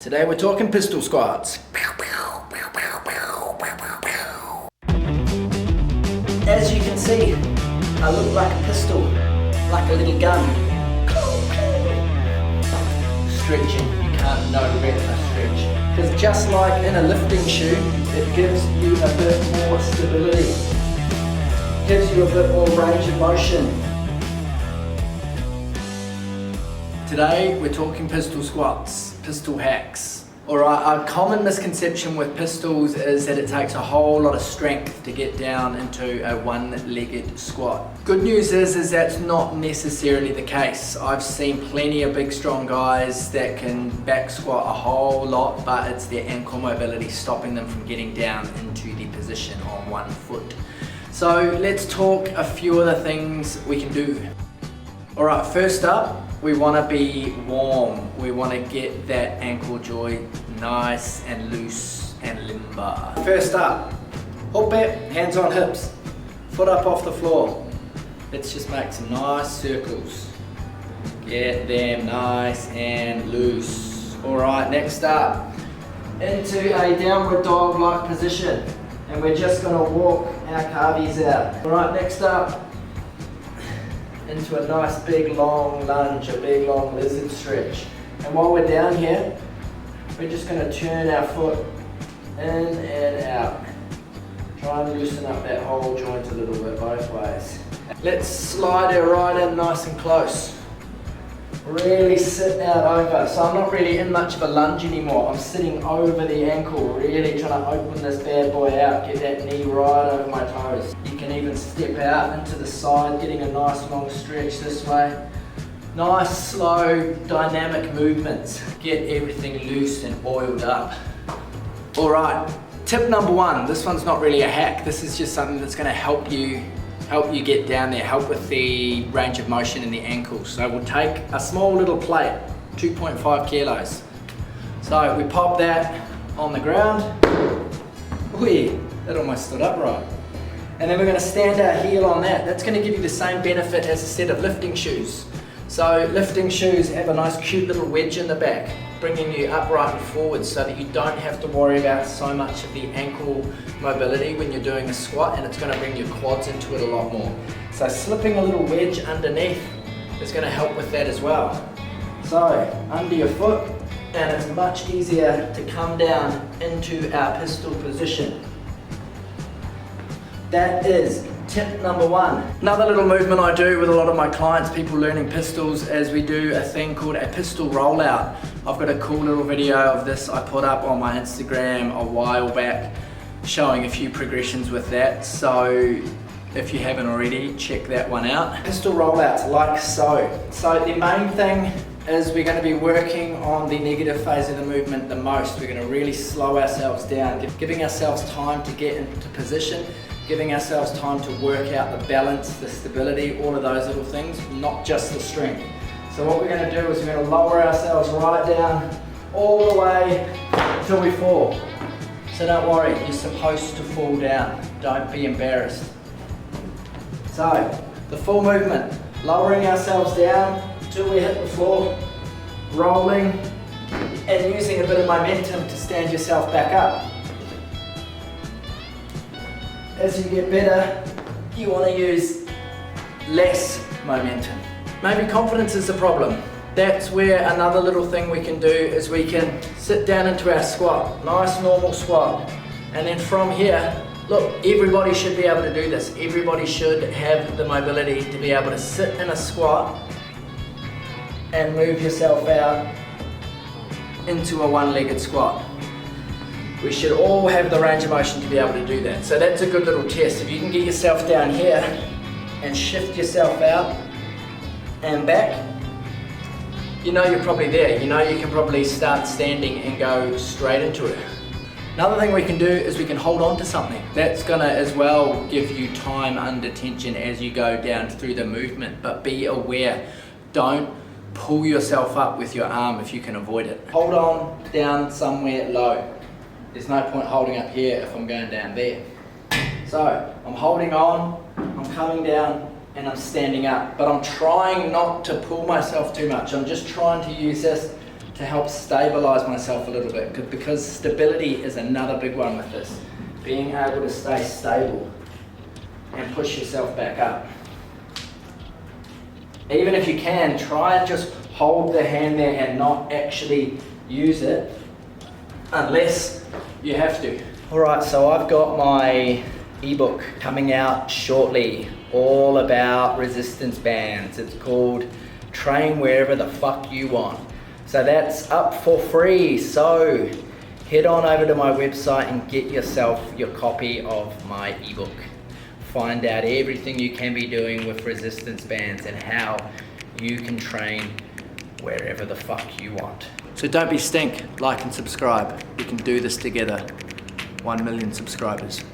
Today we're talking pistol squats. As you can see, I look like a pistol, like a little gun. Stretching, you can't know where I stretch. Because just like in a lifting shoe, it gives you a bit more stability. Gives you a bit more range of motion. Today we're talking pistol squats, pistol hacks. Alright, a common misconception with pistols is that it takes a whole lot of strength to get down into a one-legged squat. Good news is that's not necessarily the case. I've seen plenty of big strong guys that can back squat a whole lot, but it's their ankle mobility stopping them from getting down into the position on one foot. So let's talk a few of the things we can do. Alright, first up, we want to be warm. We want to get that ankle joint nice and loose and limber. First up, hop back, hands on hips, foot up off the floor. Let's just make some nice circles. Get them nice and loose. Alright, next up, into a downward dog-like position. And we're just going to walk our calves out. Alright, next up, into a nice big long lunge, a big long lizard stretch. And while we're down here, we're just going to turn our foot in and out. Try and loosen up that whole joint a little bit both ways. Let's slide our right in nice and close. Really sit out over. So I'm not really in much of a lunge anymore. I'm sitting over the ankle, really trying to open this bad boy out, get that knee right over my toes. You can even step out into the side, getting a nice long stretch this way. Nice, slow, dynamic movements. Get everything loose and oiled up. All right, tip number one. This one's not really a hack. This is just something that's gonna help you get down there, help with the range of motion in the ankles. So we'll take a small little plate, 2.5 kilos. So we pop that on the ground. Whee, that almost stood upright. And then we're gonna stand our heel on that. That's gonna give you the same benefit as a set of lifting shoes. So lifting shoes have a nice cute little wedge in the back, bringing you upright and forward so that you don't have to worry about so much of the ankle mobility when you're doing a squat, and it's going to bring your quads into it a lot more. So slipping a little wedge underneath is going to help with that as well. So under your foot, and it's much easier to come down into our pistol position. That is tip number one. Another little movement I do with a lot of my clients, people learning pistols, is we do a thing called a pistol rollout. I've got a cool little video of this I put up on my Instagram a while back, showing a few progressions with that. So if you haven't already, check that one out. Pistol rollouts like so. So the main thing is we're going to be working on the negative phase of the movement the most. We're going to really slow ourselves down, giving ourselves time to get into position, giving ourselves time to work out the balance, the stability, all of those little things, not just the strength. So what we're going to do is we're going to lower ourselves right down all the way until we fall. So don't worry, you're supposed to fall down. Don't be embarrassed. So the full movement, lowering ourselves down until we hit the floor, rolling, and using a bit of momentum to stand yourself back up. As you get better, you want to use less momentum. Maybe confidence is the problem. That's where another little thing we can do is we can sit down into our squat, nice normal squat. And then from here, look, everybody should be able to do this. Everybody should have the mobility to be able to sit in a squat and move yourself out into a one-legged squat. We should all have the range of motion to be able to do that. So that's a good little test. If you can get yourself down here and shift yourself out and back, you know you're probably there. You know you can probably start standing and go straight into it. Another thing we can do is we can hold on to something. That's gonna as well give you time under tension as you go down through the movement, but be aware, don't pull yourself up with your arm if you can avoid it. Hold on down somewhere low. There's no point holding up here if I'm going down there. So I'm holding on, I'm coming down, and I'm standing up. But I'm trying not to pull myself too much. I'm just trying to use this to help stabilize myself a little bit, because stability is another big one with this. Being able to stay stable and push yourself back up. Even if you can, try and just hold the hand there and not actually use it unless you have to. Alright, so I've got my ebook coming out shortly, all about resistance bands. It's called Train Wherever the Fuck You Want. So that's up for free, so head on over to my website and get yourself your copy of my ebook. Find out everything you can be doing with resistance bands and how you can train wherever the fuck you want. So don't be stink, like and subscribe. We can do this together. 1 million subscribers.